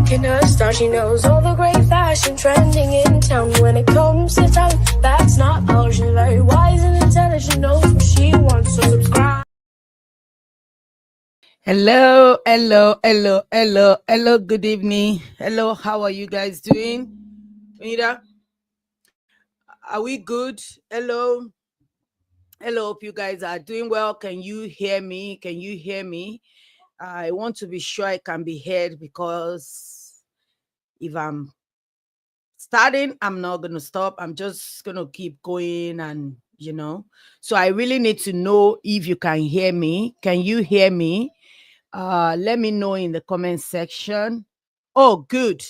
making her star. She knows all the great fashion trending in town. When it comes to talent, that's not all. She's very wise and intelligent, knows what she wants, so subscribe. Hello, good evening. Hello, how are you guys doing? Mira, are we good? Hello, hope you guys are doing well. Can you hear me? I want to be sure I can be heard, because if I'm starting, I'm not going to stop. I'm just going to keep going, and so I really need to know if you can hear me. Can you hear me? Let me know in the comment section. Oh, good.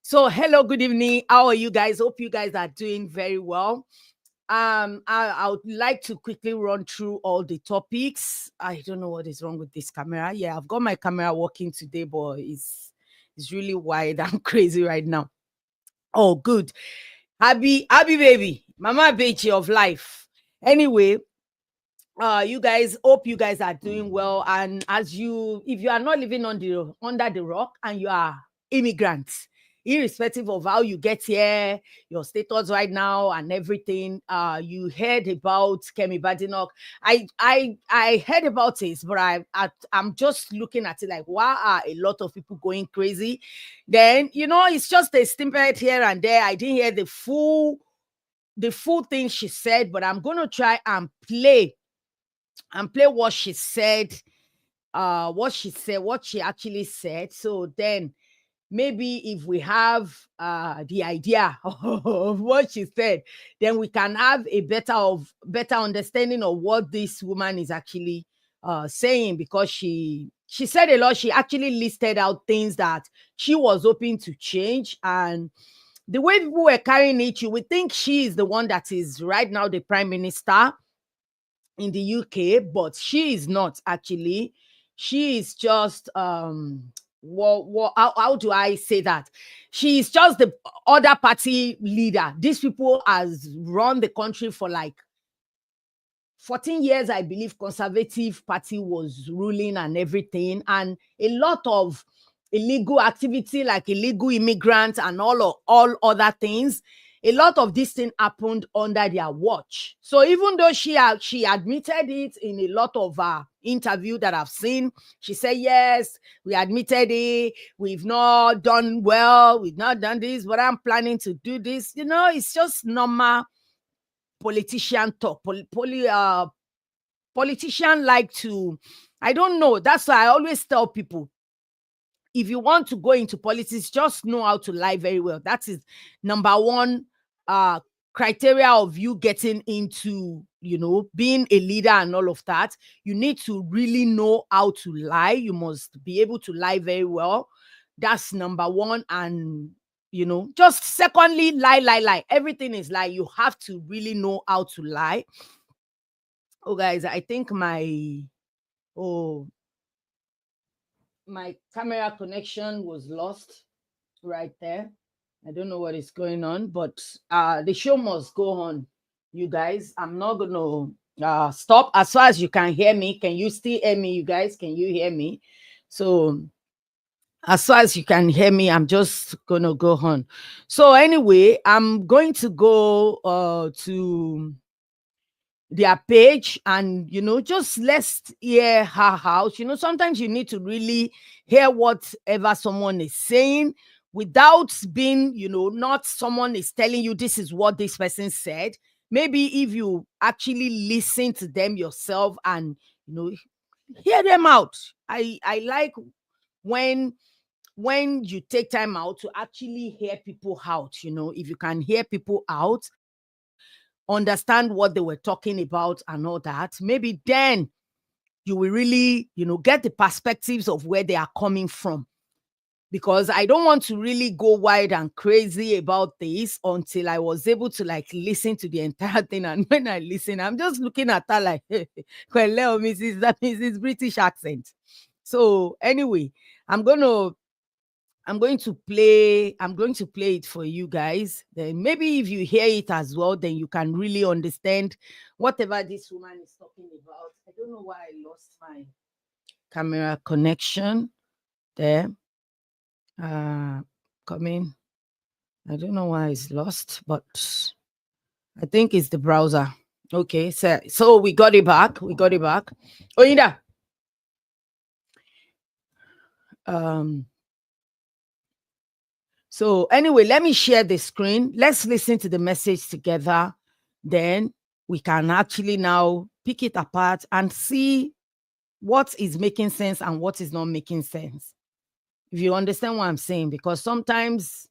So hello, good evening. How are you guys? Hope you guys are doing very well. I would like to quickly run through all the topics. I don't know what is wrong with this camera. Yeah, I've got my camera working today, but it's really wide and crazy right now. Oh, good. Happy baby, mama baby of life. Anyway, you guys, hope you guys are doing well. And if you are not living under the rock, and you are immigrants, irrespective of how you get here, your status right now and everything, you heard about Kemi Badenoch. I heard about it, but I'm just looking at it like, why are a lot of people going crazy? Then it's just a snippet here and there. I didn't hear the full thing she said, but I'm gonna try and play what she said, what she actually said. So then maybe if we have the idea of what she said, then we can have a better understanding of what this woman is actually saying, because she said a lot. She actually listed out things that she was hoping to change, and the way people were carrying it, you would think she is the one that is right now the prime minister in the UK, but she is not actually. She is just how do I say that? She is just the other party leader. These people has run the country for like 14 years, I believe. Conservative party was ruling and everything, and a lot of illegal activity, like illegal immigrants and all other things. A lot of this thing happened under their watch. So even though she admitted it in a lot of interview that I've seen, she said, yes, we admitted it, we've not done well, we've not done this, but I'm planning to do this. It's just normal politician talk. Politician like to, I don't know. That's why I always tell people, if you want to go into politics, just know how to lie very well. That is number one criteria of you getting into, being a leader and all of that. You need to really know how to lie. You must be able to lie very well. That's number one. And just secondly, lie. Everything is lie. You have to really know how to lie. Oh, guys, I think my camera connection was lost right there. I don't know what is going on, but the show must go on, you guys. I'm not gonna stop. As far as you can hear me, can you still hear me, you guys? Can you hear me? So as far as you can hear me, I'm just gonna go on. So anyway, I'm going to go to their page, and just let's hear her out. Sometimes you need to really hear whatever someone is saying without being, not someone is telling you this is what this person said. Maybe if you actually listen to them yourself and hear them out. I like when you take time out to actually hear people out. If you can hear people out, understand what they were talking about and all that, maybe then you will really, get the perspectives of where they are coming from. Because I don't want to really go wild and crazy about this until I was able to listen to the entire thing. And when I listen, I'm just looking at her like, hello, Mrs. That is this British accent. So anyway, I'm going to play it for you guys. Then maybe if you hear it as well, then you can really understand whatever this woman is talking about. I don't know why I lost my camera connection there. Coming. I don't know why it's lost, but I think it's the browser. Okay, so we got it back. We got it back. Oyinda. So anyway, let me share the screen. Let's listen to the message together. Then we can actually now pick it apart and see what is making sense and what is not making sense. If you understand what I'm saying, because sometimes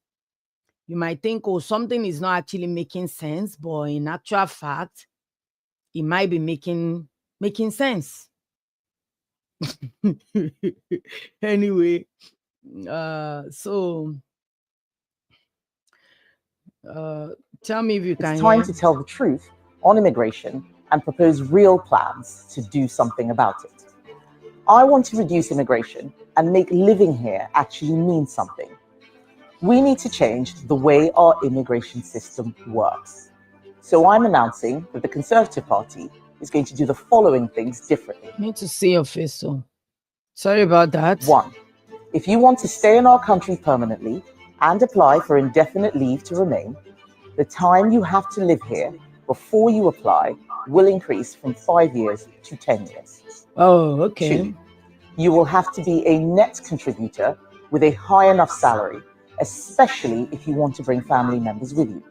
you might think, oh, something is not actually making sense, but in actual fact, it might be making sense. Anyway, so tell me if you can It's time hear. to tell the truth on immigration and propose real plans to do something about it. I want to reduce immigration and make living here actually mean something. We need to change the way our immigration system works. So I'm announcing that the Conservative Party is going to do the following things differently. I need to see your face, so sorry about that. 1. If you want to stay in our country permanently and apply for indefinite leave to remain, the time you have to live here before you apply will increase from 5 years to 10 years. Oh, okay. 2. You will have to be a net contributor with a high enough salary, especially if you want to bring family members with you.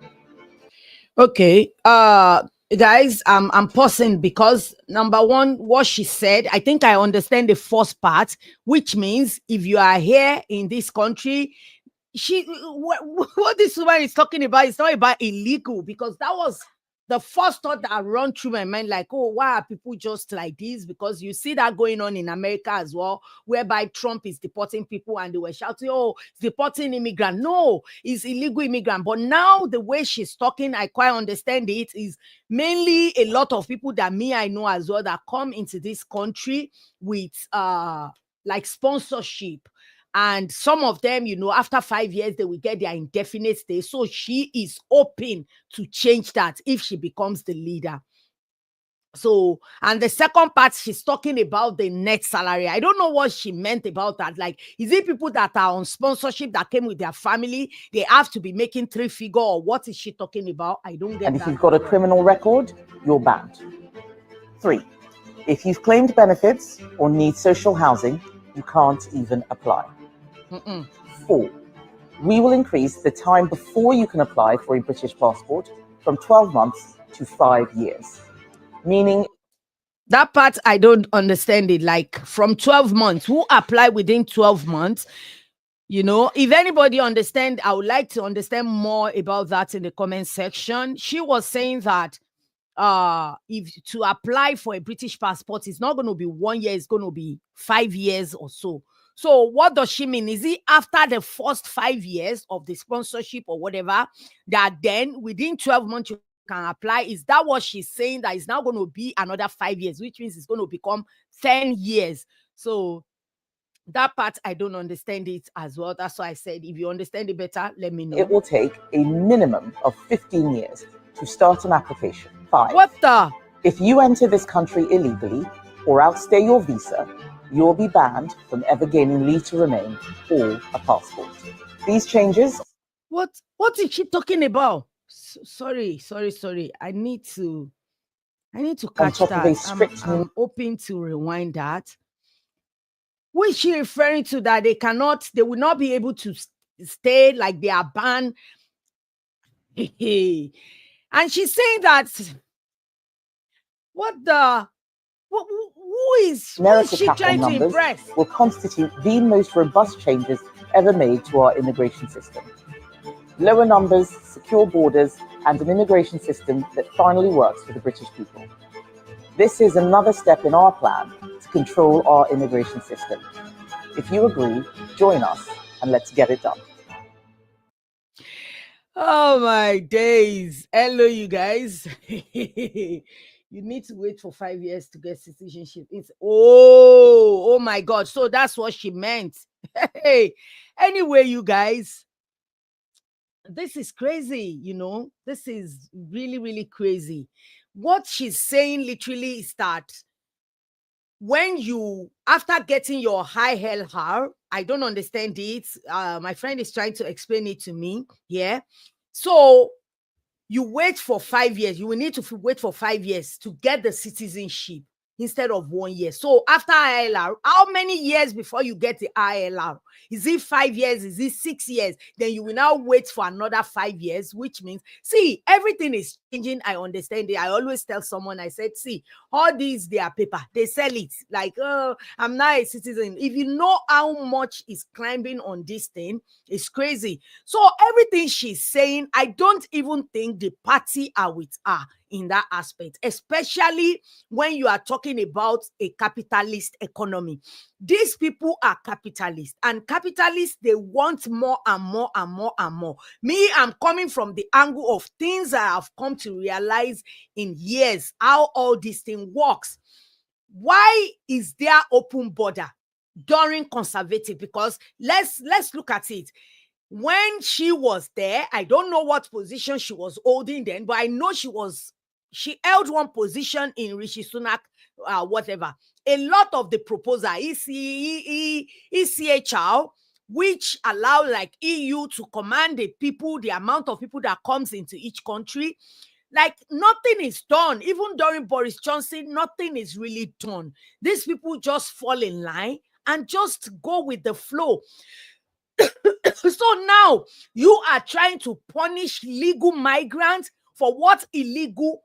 Okay. Guys, I'm pausing because number one, what she said, I think I understand the first part, which means if you are here in this country, what this woman is talking about is not about illegal, because that was the first thought that run through my mind, like, oh, why are people just like this? Because you see that going on in America as well, whereby Trump is deporting people and they were shouting, oh, it's deporting immigrant. No, it's illegal immigrant. But now the way she's talking, I quite understand it, is mainly a lot of people that I know as well that come into this country with like sponsorship. And some of them, after 5 years, they will get their indefinite stay. So she is open to change that if she becomes the leader. So, and the second part, she's talking about the net salary. I don't know what she meant about that. Like, is it people that are on sponsorship that came with their family? They have to be making 3-figure, or what is she talking about? I don't get And that. if you've got a criminal record, you're banned. 3. If you've claimed benefits or need social housing, you can't even apply. 4. We will increase the time before you can apply for a British passport from 12 months to 5 years. Meaning, that part, I don't understand it. Like, from 12 months, who apply within 12 months? If anybody understand, I would like to understand more about that in the comment section. She was saying that if to apply for a British passport, it's not going to be 1 year, it's going to be 5 years or so. So what does she mean? Is it after the first 5 years of the sponsorship or whatever, that then within 12 months you can apply? Is that what she's saying, that it's now going to be another 5 years, which means it's going to become 10 years? So that part, I don't understand it as well. That's why I said, if you understand it better, let me know. it will take a minimum of 15 years to start an application. 5. What the? If you enter this country illegally or outstay your visa, you will be banned from ever gaining leave to remain or a passport. These changes... What is she talking about? Sorry. I need to catch top of a that. strict I'm hoping to rewind that. What is she referring to? That they will not be able to stay, like they are banned. And she's saying that, who is she trying to impress? Will constitute the most robust changes ever made to our immigration system. Lower numbers, secure borders, and an immigration system that finally works for the British people. This is another step in our plan to control our immigration system. If you agree, join us and let's get it done. Oh my days. Hello, you guys. You need to wait for 5 years to get citizenship. Oh my God. So that's what she meant. Hey, anyway, you guys, this is crazy. This is really, really crazy. What she's saying literally is that when you, after getting your high LR, I don't understand it. My friend is trying to explain it to me. Yeah. So you wait for 5 years. You will need to wait for 5 years to get the citizenship instead of 1 year. So after ILR, how many years before you get the ILR? Is it 5 years? Is it 6 years? Then you will now wait for another 5 years, which means, see, everything is changing. I understand it. I always tell someone, I said, see, all these, they are paper. They sell it. Like, oh, I'm not a citizen. If you know how much is climbing on this thing, it's crazy. So everything she's saying, I don't even think the party are with her in that aspect, especially when you are talking about a capitalist economy. These people are capitalists, and capitalists, they want more and more and more and more. Me, I'm coming from the angle of things I have come to realize in years, how all this thing works. Why is there open border during conservative? Because let's look at it. When she was there, I don't know what position she was holding then, but I know she held one position in Rishi Sunak, whatever. A lot of the proposal, ECHR, which allow like EU to command the people, the amount of people that comes into each country, like nothing is done. Even during Boris Johnson, nothing is really done. These people just fall in line and just go with the flow. So now you are trying to punish legal migrants for what illegal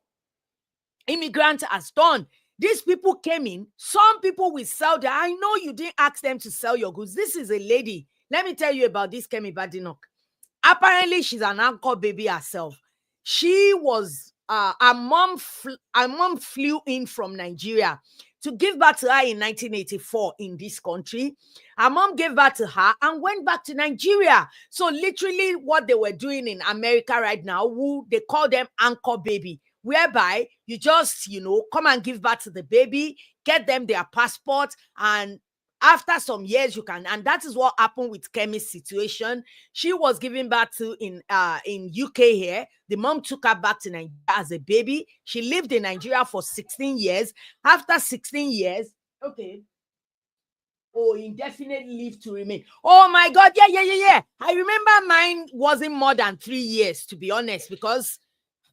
immigrant has done. These people came in. Some people will sell their. I know you didn't ask them to sell your goods. This is a lady. Let me tell you about this Kemi Badenoch. Apparently, she's an anchor baby herself. She was her mom flew in from Nigeria to give birth to her in 1984 in this country. Her mom gave birth to her and went back to Nigeria. So literally what they were doing in America right now, they call them anchor baby, whereby you just, come and give birth to the baby, get them their passport, and after some years you can. And that is what happened with Kemi's situation. She was giving birth to in UK here. The mom took her back to Nigeria as a baby. She lived in Nigeria for 16 years. After 16 years, okay. Oh, indefinite leave to remain. Oh my God, yeah. I remember mine wasn't more than 3 years, to be honest, because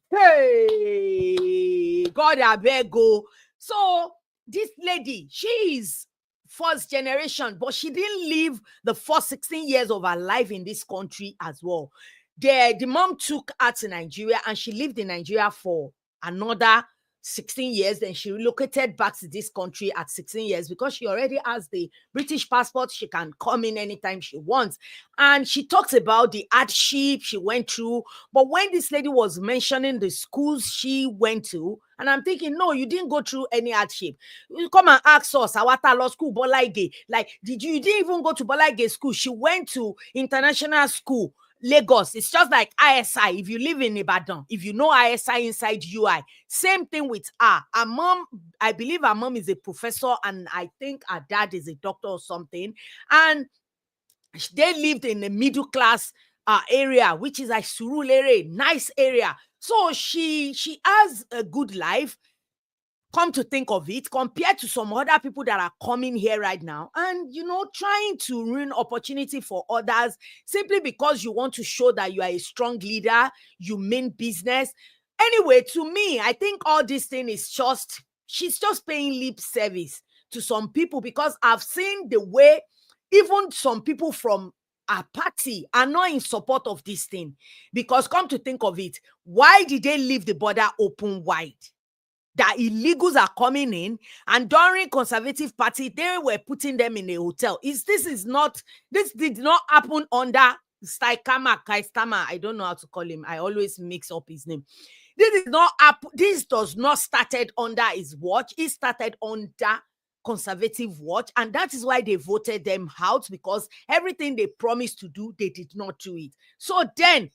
hey, God, I beg go. So this lady, she is first generation, but she didn't live the first 16 years of her life in this country as well. The mom took her to Nigeria and she lived in Nigeria for another 16 years. Then she relocated back to this country at 16 years because she already has the British passport. She can come in anytime she wants. And she talks about the hardship she went through. But when this lady was mentioning the schools she went to, and I'm thinking, no, you didn't go through any hardship. You come and ask us, Awata Law School, Bolaige. Like, you didn't even go to Bolaige school. She went to international school, Lagos. It's just like ISI. If you live in Ibadan, if you know ISI inside UI, same thing with her. Her mom, I believe her mom is a professor, and I think her dad is a doctor or something. And they lived in a middle class area, which is like Surulere, nice area. So she has a good life. Come to think of it, compared to some other people that are coming here right now and, trying to ruin opportunity for others simply because you want to show that you are a strong leader, you mean business. Anyway, to me, I think all this thing is she's just paying lip service to some people, because I've seen the way even some people from our party are not in support of this thing. Because come to think of it, why did they leave the border open wide? That illegals are coming in, and during Conservative Party, they were putting them in a hotel. This did not happen under Kaistama. I don't know how to call him. I always mix up his name. This does not started under his watch. It started under Conservative watch, and that is why they voted them out, because everything they promised to do, they did not do it. So then,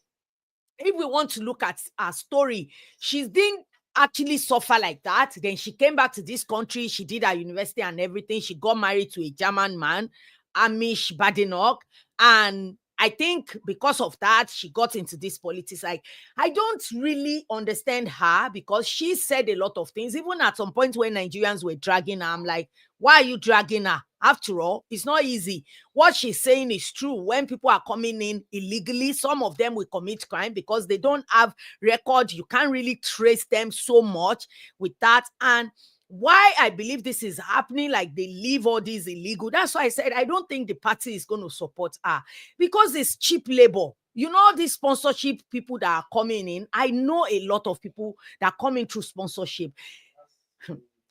if we want to look at her story, she didn't actually suffer like that. Then she came back to this country. She did her university and everything. She got married to a German man, Amish Badenoch, and I think because of that, she got into this politics. Like, I don't really understand her because she said a lot of things. Even at some point when Nigerians were dragging her, I'm like, why are you dragging her? After all, it's not easy. What she's saying is true. When people are coming in illegally, some of them will commit crime because they don't have record. You can't really trace them so much with that. And why I believe this is happening, like they leave all these illegal. That's why I said I don't think the party is going to support her because it's cheap labor. You know, these sponsorship people that are coming in, I know a lot of people that are coming through sponsorship.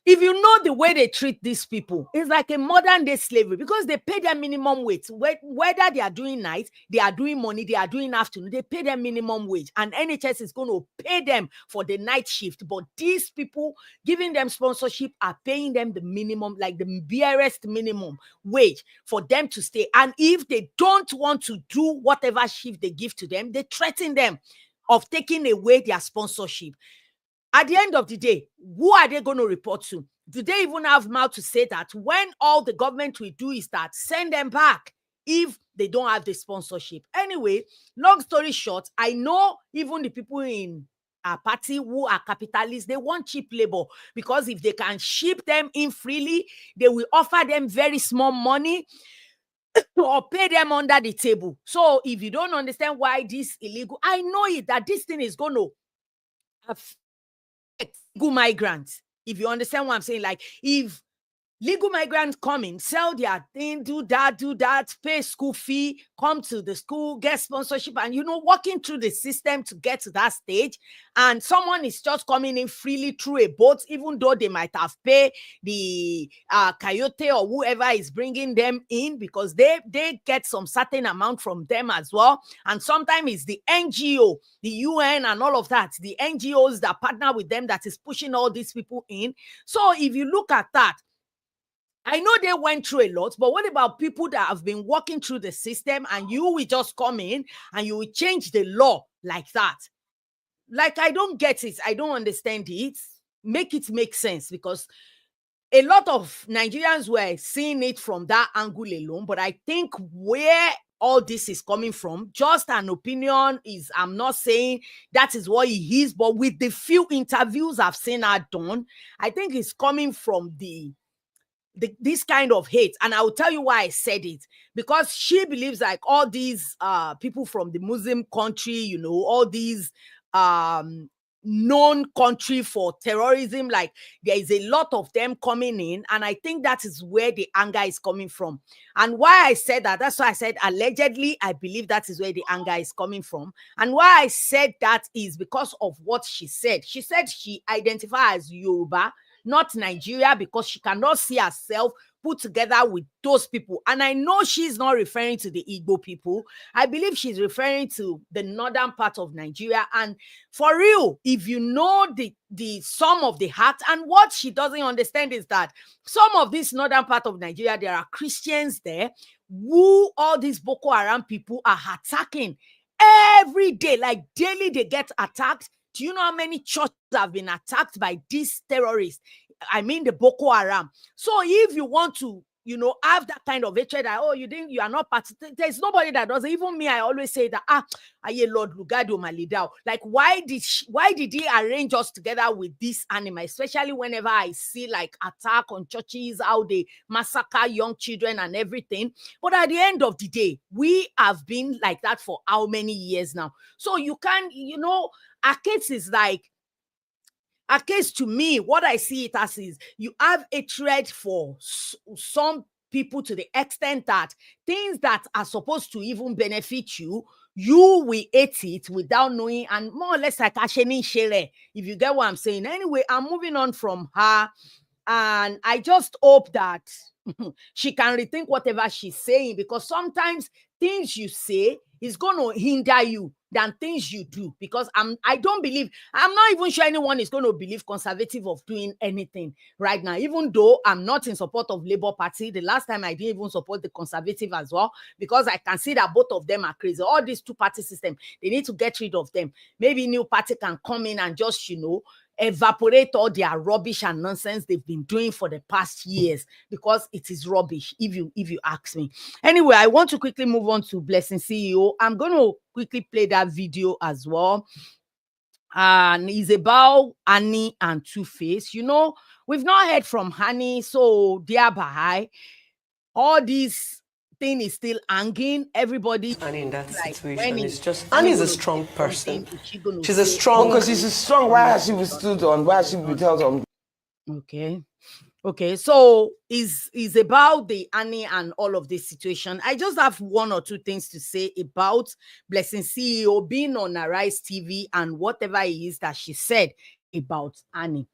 If you know the way they treat these people, it's like a modern day slavery because they pay their minimum wage. Whether they are doing night, they are doing morning, they are doing afternoon, they pay their minimum wage. And NHS is going to pay them for the night shift. But these people giving them sponsorship are paying them the minimum, like the barest minimum wage for them to stay. And if they don't want to do whatever shift they give to them, they threaten them of taking away their sponsorship. At the end of the day, who are they going to report to? Do they even have mouth to say that when all the government will do is that send them back if they don't have the sponsorship? Anyway, long story short, I know even the people in our party who are capitalists, they want cheap labor because if they can ship them in freely, they will offer them very small money or pay them under the table. So if you don't understand why this illegal, I know it that this thing is going to affect legal migrants. If you understand what I'm saying, like if legal migrants come in, sell their thing, do that, pay school fee, come to the school, get sponsorship, and walking through the system to get to that stage, and someone is just coming in freely through a boat, even though they might have paid the coyote or whoever is bringing them in, because they get some certain amount from them as well. And sometimes it's the NGO, the UN and all of that, the NGOs that partner with them that is pushing all these people in. So if you look at that, I know they went through a lot, but what about people that have been walking through the system and you will just come in and you will change the law like that? Like, I don't get it. I don't understand it. Make it make sense, because a lot of Nigerians were seeing it from that angle alone. But I think where all this is coming from, just an opinion, is I'm not saying that is what he is, but with the few interviews I've seen her done, I think it's coming from this kind of hate. And I will tell you why I said it, because she believes like all these people from the Muslim country, all these known country for terrorism, like there is a lot of them coming in, and I think that is where the anger is coming from. And why I said that's why I said allegedly, I believe that is where the anger is coming from. And why I said that is because of what she said. She said she identifies as Yoruba, not Nigeria, because she cannot see herself put together with those people. And I know she's not referring to the Igbo people. I believe she's referring to the northern part of Nigeria. And for real, if you know the sum of the heart, and what she doesn't understand is that some of this northern part of Nigeria, there are Christians there who all these Boko Haram people are attacking every day. Like daily they get attacked. Do you know how many churches have been attacked by these terrorists? I mean the Boko Haram. So if you want to, have that kind of hatred that, you are not part, there's nobody that does it. Even me, I always say that, Lord Lugado Malidao. Like, why did he arrange us together with this animal? Especially whenever I see like attack on churches, how they massacre young children and everything. But at the end of the day, we have been like that for how many years now? So you can, our case is like, a case to me, what I see it as is you have a threat for some people to the extent that things that are supposed to even benefit you, you will hate it without knowing, and more or less like Asheni Shere, if you get what I'm saying. Anyway, I'm moving on from her, and I just hope that she can rethink whatever she's saying, because sometimes things you say is going to hinder you than things you do, because I'm not even sure anyone is going to believe conservative of doing anything right now, even though I'm not in support of Labour Party. The last time I didn't even support the conservative as well, because I can see that both of them are crazy. All these two-party system, they need to get rid of them. Maybe new party can come in and just, evaporate all their rubbish and nonsense they've been doing for the past years, because it is rubbish if you ask me. Anyway, I want to quickly move on to Blessing CEO. I'm going to quickly play that video as well. And it's about Annie and Two-Face. You know, we've not heard from Annie, so thereby all this thing is still hanging. Everybody, Annie in that like, situation when is just Annie Annie's a gonna strong say person. something, She's a strong Because she's strong. Why has she withstood on? Why has she withheld on? Okay, so is about the Annie and all of this situation. I just have one or two things to say about Blessing CEO being on Arise TV and whatever it is that she said about Annie.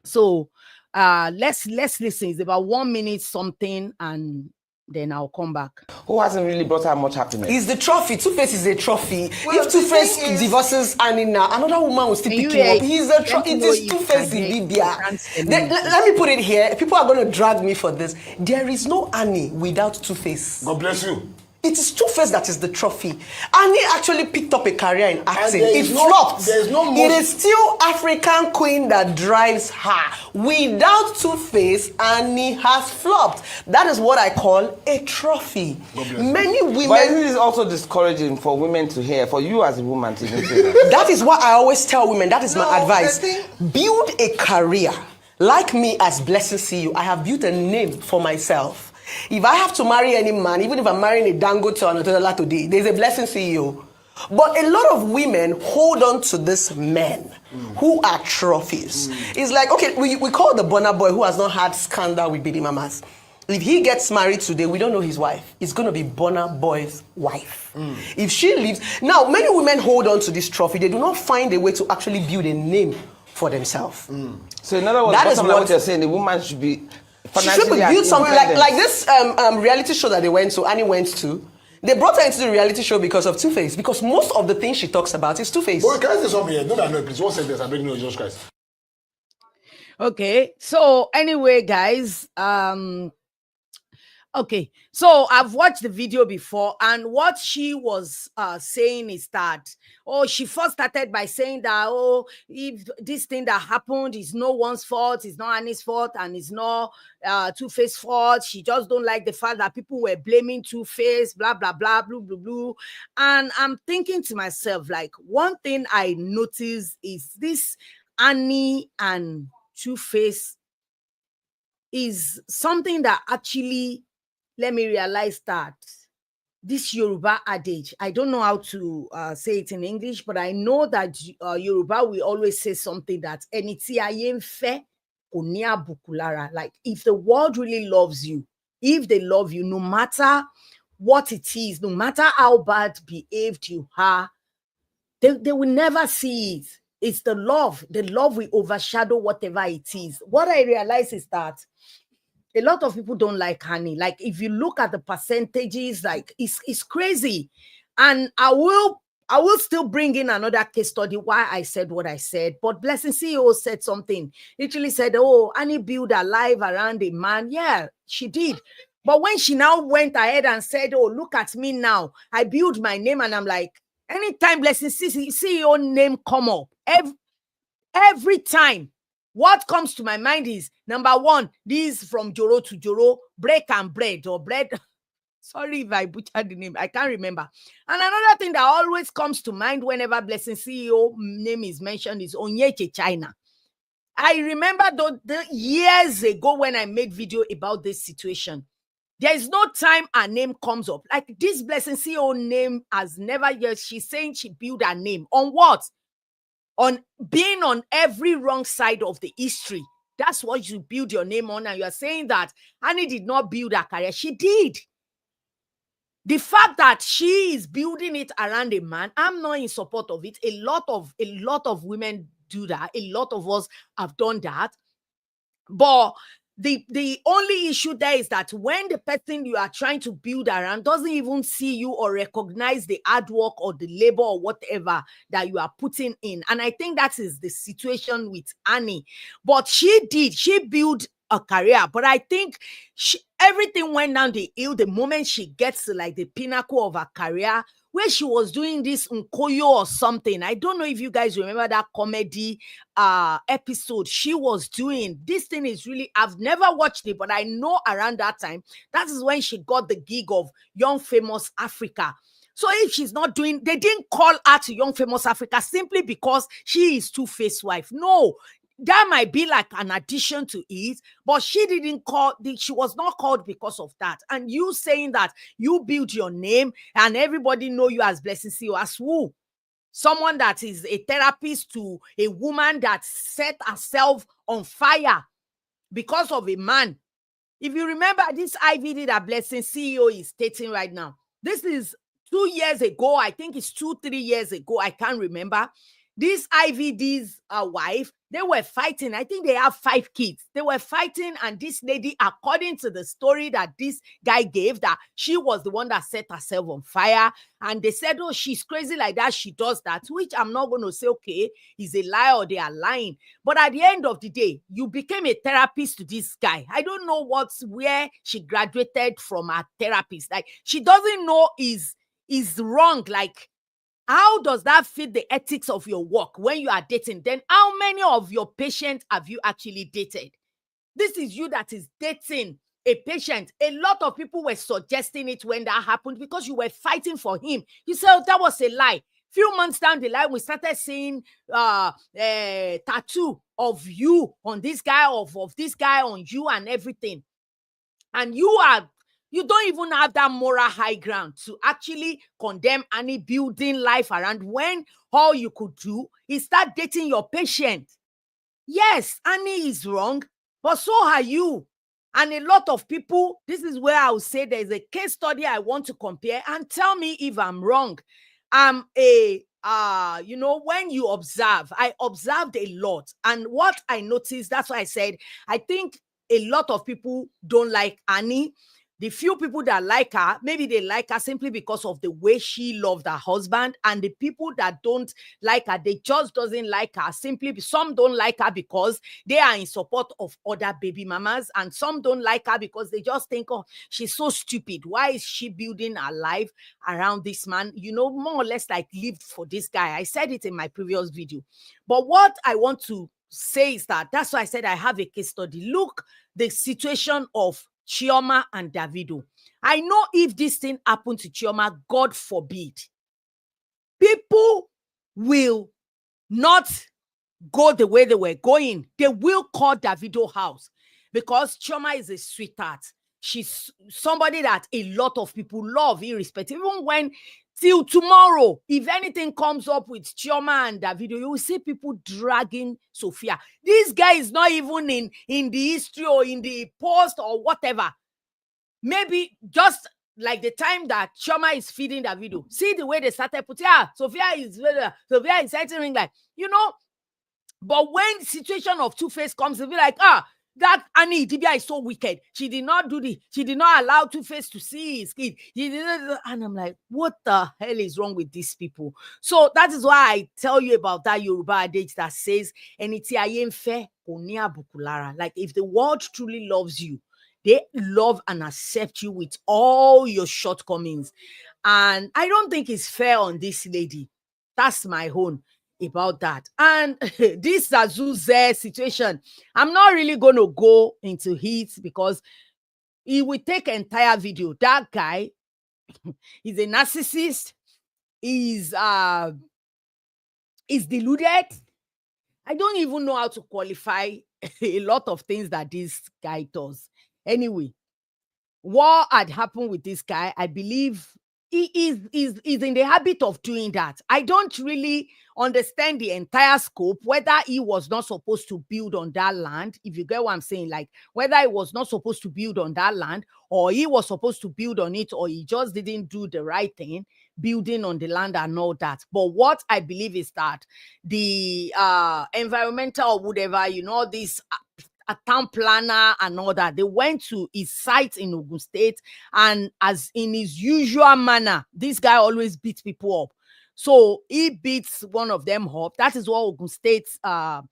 So let's listen. It's about 1 minute something, and then I'll come back. Who hasn't really brought her much happiness? He's the trophy. Two-Face is a trophy. Well, if Two-Face divorces Annie now, another woman will still pick him up. He's a trophy. It is Two-Face in Idibia. Let me put it here. People are going to drag me for this. There is no Annie without Two-Face. God bless you. It is Two-Face that is the trophy. Annie actually picked up a career in acting. It flopped. It is still African Queen that drives her. Without Two-Face, Annie has flopped. That is what I call a trophy. Many women. But it is also discouraging for women to hear, for you as a woman to even say that. That is what I always tell women. That is my advice. Build a career. Like me as Blessing CEO, I have built a name for myself. If I have to marry any man, even if I'm marrying a Dangote or Nutella today, there's a Blessing CEO. But a lot of women hold on to these men who are trophies. It's like, okay, we call the Burna Boy who has not had scandal with baby mamas. If he gets married today, we don't know his wife. It's going to be Burna Boy's wife. If she leaves... Now, many women hold on to this trophy. They do not find a way to actually build a name for themselves. So in other words, that is what you're saying, the woman should be... She should build something like this reality show that Annie went to. They brought her into the reality show because of Two-Face, because most of the things she talks about is Two-Face. Boy, can I say something here? No, please. One sentence. I beg you, Jesus Christ. Okay, so anyway, guys, okay, so I've watched the video before, and what she was saying is that, she first started by saying that, if this thing that happened is no one's fault, it's not Annie's fault, and it's not Two-Face's fault. She just don't like the fact that people were blaming Two-Face, blah, blah, blah, blue, blue, blue. And I'm thinking to myself, like, one thing I noticed is this Annie and Two-Face is something that actually... Let me realize that this Yoruba adage, I don't know how to say it in English, but I know that Yoruba will always say something that eniti ayemfe onia bukulara. Like, if the world really loves you, if they love you, no matter what it is, no matter how bad behaved you are, they will never see it. It's the love. The love will overshadow whatever it is. What I realize is that a lot of people don't like Annie. Like, if you look at the percentages, like, it's crazy. And I will still bring in another case study why I said what I said. But Blessing CEO said something. Literally said, Annie built her life around a man. Yeah, she did. But when she now went ahead and said, look at me now, I built my name, and I'm like, anytime Blessing CEO name come up, every time, what comes to my mind is, number one, this from Joro to Joro, break and bread, or bread. Sorry if I butchered the name. I can't remember. And another thing that always comes to mind whenever Blessing CEO name is mentioned is Onyeche China. I remember the years ago when I made video about this situation. There is no time her name comes up. Like, this Blessing CEO name has never yet. She's saying she built her name. On what? On being on every wrong side of the history. That's what you build your name on. And you're saying that Annie did not build her career. She did. The fact that she is building it around a man, I'm not in support of it. A lot of women do that. A lot of us have done that. But the only issue there is that when the person you are trying to build around doesn't even see you or recognize the hard work or the labor or whatever that you are putting in. And I think that is the situation with Annie. But she built a career. But I think everything went down the hill the moment she gets to, like, the pinnacle of her career, where she was doing this Nkoyo or something. I don't know if you guys remember that comedy episode she was doing. This thing is really, I've never watched it, but I know around that time, that is when she got the gig of Young Famous Africa. So if she's not doing, they didn't call her to Young Famous Africa simply because she is Two-Face wife. No, that might be like an addition to it, but she was not called because of that. And you saying that you build your name and everybody know you as Blessing CEO, as who? Someone that is a therapist to a woman that set herself on fire because of a man. If you remember this IVD that Blessing CEO is stating right now, this is 2 years ago. I think it's 2-3 years ago. I can't remember. This IVD's wife, they were fighting. I think they have 5 kids. They were fighting, and this lady, according to the story that this guy gave, that she was the one that set herself on fire. And they said, oh, she's crazy like that. She does that, which I'm not going to say, okay, is a lie or they are lying. But at the end of the day, you became a therapist to this guy. I don't know where she graduated from a therapist. Like, she doesn't know is wrong. Like, how does that fit the ethics of your work when you are dating? Then how many of your patients have you actually dated? This is you that is dating a patient. A lot of people were suggesting it when that happened because you were fighting for him. You said, oh, that was a lie. Few months down the line, we started seeing tattoo of you on this guy, of this guy on you and everything. And you don't even have that moral high ground to actually condemn any building life around, when all you could do is start dating your patient. Yes, Annie is wrong, but so are you. And a lot of people, this is where I would say there's a case study I want to compare, and tell me if I'm wrong. I'm when you observe, I observed a lot. And what I noticed, that's why I said, I think a lot of people don't like Annie. The few people that like her, maybe they like her simply because of the way she loved her husband. And the people that don't like her, they just doesn't like her. Some don't like her because they are in support of other baby mamas. And some don't like her because they just think, oh, she's so stupid. Why is she building her life around this man? More or less like lived for this guy. I said it in my previous video. But what I want to say is that's why I said I have a case study. Look, the situation of Chioma and Davido. I know if this thing happened to Chioma, God forbid, people will not go the way they were going. They will call Davido house because Chioma is a sweetheart. She's somebody that a lot of people love, irrespective. Even when till tomorrow, if anything comes up with Chioma and Davido, you will see people dragging Sophia. This guy is not even in the history or in the post or whatever. Maybe just like the time that Chioma is feeding Davido. See the way they started putting, Sophia is entering, like, But when situation of Two-Face comes, they'll be like, that Annie Idibia is so wicked. She did not allow Two-Face to see his kid. And I'm like, what the hell is wrong with these people? So that is why I tell you about that Yoruba adage that says, like, if the world truly loves you, they love and accept you with all your shortcomings. And I don't think it's fair on this lady. That's my own about that. And this Azuze situation, I'm not really going to go into it because it will take an entire video. That guy is a narcissist. Is deluded. I don't even know how to qualify a lot of things that this guy does. Anyway, what had happened with this guy, I believe he is in the habit of doing that. I don't really understand the entire scope, whether he was not supposed to build on that land, if you get what I'm saying, like whether he was not supposed to build on that land or he was supposed to build on it, or he just didn't do the right thing, building on the land and all that. But what I believe is that the environmental or whatever, this a town planner and all that, they went to his site in Ogun State, and as in his usual manner, this guy always beats people up. So he beats one of them up. That is what Ogun State's the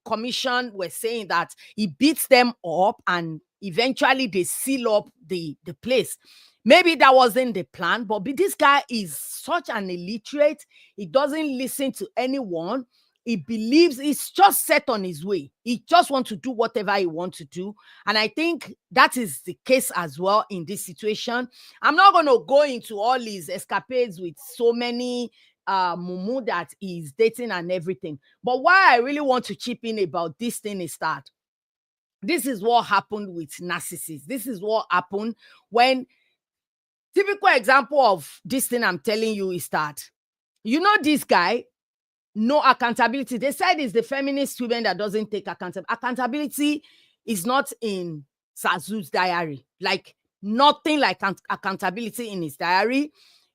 commission were saying, that he beats them up and eventually they seal up the place. Maybe that wasn't the plan, but this guy is such an illiterate. He doesn't listen to anyone. He believes he's just set on his way. He just wants to do whatever he wants to do. And I think that is the case as well in this situation. I'm not going to go into all his escapades with so many mumu that he's dating and everything. But why I really want to chip in about this thing is that this is what happened with narcissists. This is what happened when typical example of this thing I'm telling you is that, this guy, no accountability. They said it's the feminist woman that doesn't take accountability. Accountability is not in Zazu's diary. Like, nothing like accountability in his diary.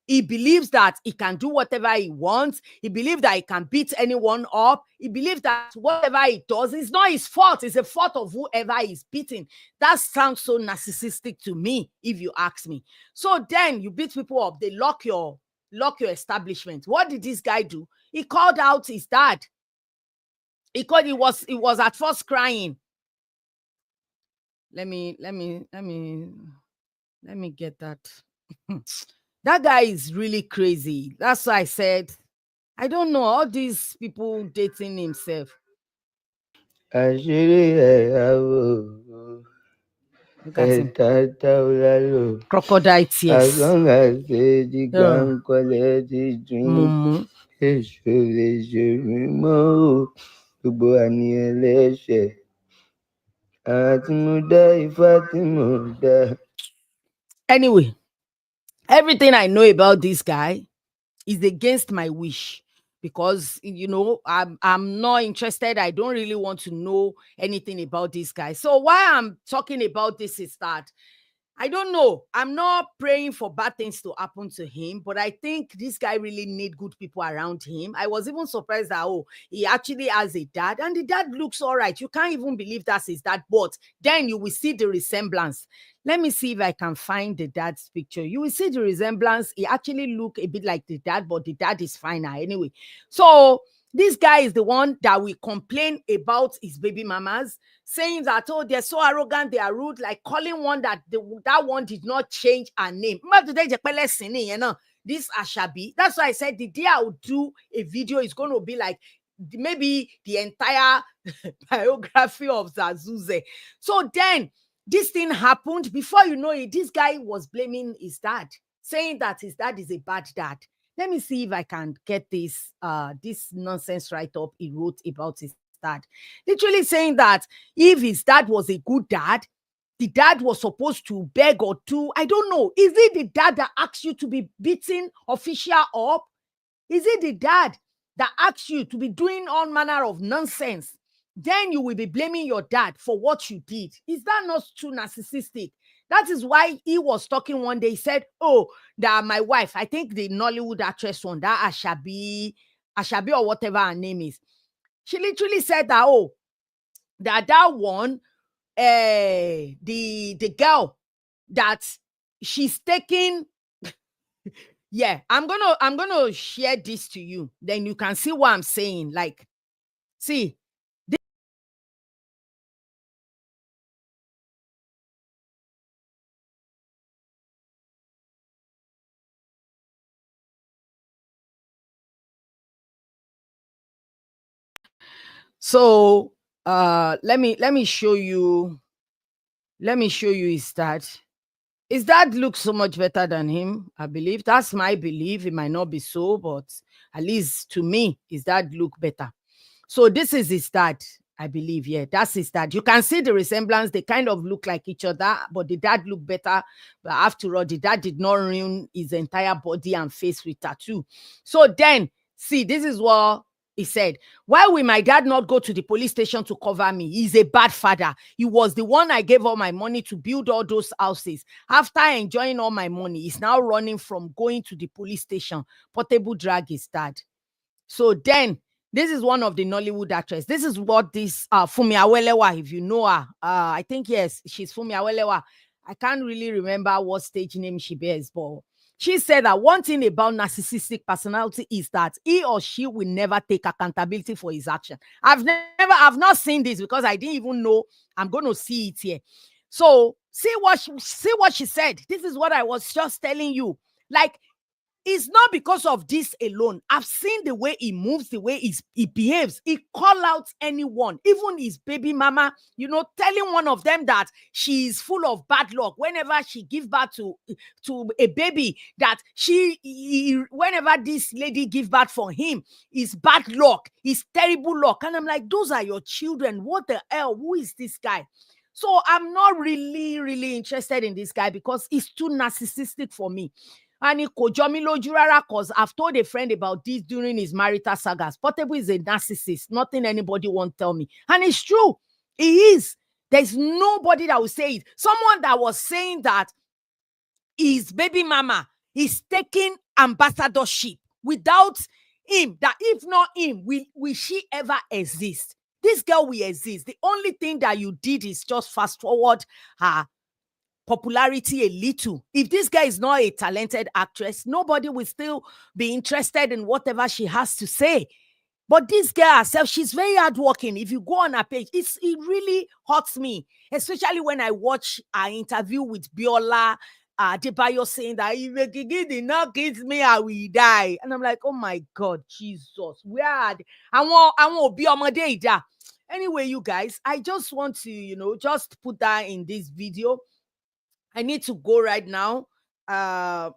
He believes that he can do whatever he wants. He believes that he can beat anyone up. He believes that whatever he does is not his fault. It's the fault of whoever he's beating. That sounds so narcissistic to me, if you ask me. So then you beat people up. They lock your establishment. What did this guy do? He called out his dad. He was at first crying. Let me get that. That guy is really crazy. That's why I said, I don't know, all these people dating himself. Look at him. Crocodile tears. As long as the gang collect the drink, gbogbo àníyàn lẹ́sẹ̀. Àti mo dá ifá tí mo dá. Anyway, everything I know about this guy is against my wish because, I'm not interested. I don't really want to know anything about this guy. So why I'm talking about this is that I don't know. I'm not praying for bad things to happen to him, but I think this guy really need good people around him. I was even surprised that, he actually has a dad, and the dad looks all right. You can't even believe that's his dad, but then you will see the resemblance. Let me see if I can find the dad's picture. You will see the resemblance. He actually look a bit like the dad, but the dad is finer anyway. So this guy is the one that will complain about his baby mamas, saying that, they're so arrogant, they are rude, like calling one that one did not change her name. This Ashabi. That's why I said the day I will do a video is going to be like maybe the entire biography of Zazuze. So then this thing happened. Before you know it, this guy was blaming his dad, saying that his dad is a bad dad. Let me see if I can get this nonsense write-up he wrote about his dad. Literally saying that if his dad was a good dad, the dad was supposed to beg or do. I don't know. Is it the dad that asks you to be beating official up? Is it the dad that asks you to be doing all manner of nonsense? Then you will be blaming your dad for what you did. Is that not too narcissistic? That is why he was talking one day. He said, that my wife, I think the Nollywood actress one, that Ashabi or whatever her name is. She literally said that, that one, the girl that she's taking. Yeah, I'm gonna share this to you. Then you can see what I'm saying. Like, see. So let me show you. Let me show you his dad. His dad looks so much better than him, I believe. That's my belief. It might not be so, but at least to me, his dad look better. So this is his dad, I believe. Yeah, that's his dad. You can see the resemblance. They kind of look like each other, but the dad looked better. But after all, the dad did not ruin his entire body and face with tattoo. So then, see, this is what he said. Why will my dad not go to the police station to cover me? He's a bad father. He was the one I gave all my money to build all those houses. After enjoying all my money, he's now running from going to the police station. Portable drag his dad. So then, this is one of the Nollywood actresses. This is what this Fumi Awelewa, if you know her. I think, yes, she's Fumi Awelewa. I can't really remember what stage name she bears, but she said that one thing about narcissistic personality is that he or she will never take accountability for his action. I've not seen this because I didn't even know I'm going to see it here. So See what she said. This is what I was just telling you. Like, it's not because of this alone. I've seen the way he moves, the way he behaves. He call out anyone, even his baby mama, telling one of them that she is full of bad luck. Whenever she gives birth to a baby, that whenever this lady gives birth for him, is bad luck, is terrible luck. And I'm like, those are your children. What the hell? Who is this guy? So I'm not really, really interested in this guy because he's too narcissistic for me. And he because I've told a friend about this during his marital sagas. Portable is a narcissist. Nothing anybody won't tell me. And it's true. He is. There's nobody that will say it. Someone that was saying that his baby mama is taking ambassadorship without him, that if not him, will she ever exist? This girl will exist. The only thing that you did is just fast forward her popularity a little. If this guy is not a talented actress, nobody will still be interested in whatever she has to say. But this girl herself, she's very hardworking. If you go on her page, it really hurts me, especially when I watch her interview with Biola Adebayo saying that if a Gigi did not kiss me, I will die. And I'm like, oh my God, Jesus, where I won't be on my day. Anyway, you guys, I just want to, just put that in this video. I need to go right now. I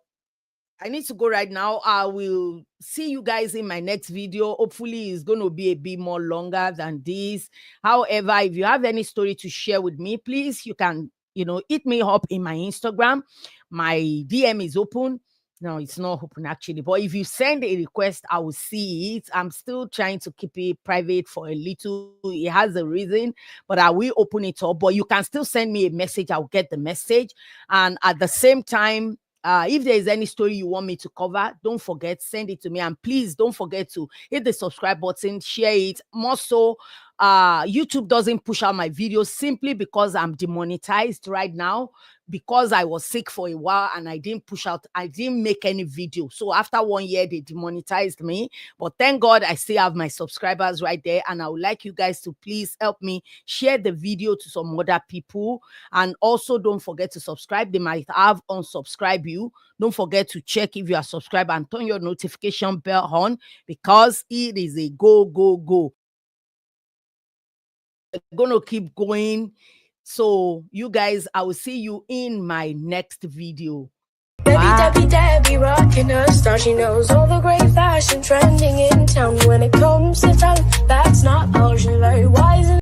will see you guys in my next video. Hopefully, it's going to be a bit more longer than this. However, if you have any story to share with me, please, you can, hit me up in my Instagram. My DM is open. No, it's not open actually. But if you send a request, I will see it. I'm still trying to keep it private for a little. It has a reason, but I will open it up. But you can still send me a message. I'll get the message. And at the same time, if there is any story you want me to cover, don't forget, send it to me. And please don't forget to hit the subscribe button, share it. More so, YouTube doesn't push out my videos simply because I'm demonetized right now, because I was sick for a while and I didn't make any video. So after 1 year, they demonetized me. But thank God I still have my subscribers right there. And I would like you guys to please help me share the video to some other people. And also don't forget to subscribe. They might have unsubscribed you. Don't forget to check if you are subscribed and turn your notification bell on, because it is a go, go, go. We're going to keep going. So you guys, I will see you in my next video. Debbie rocking her star. She knows all the great fashion trends.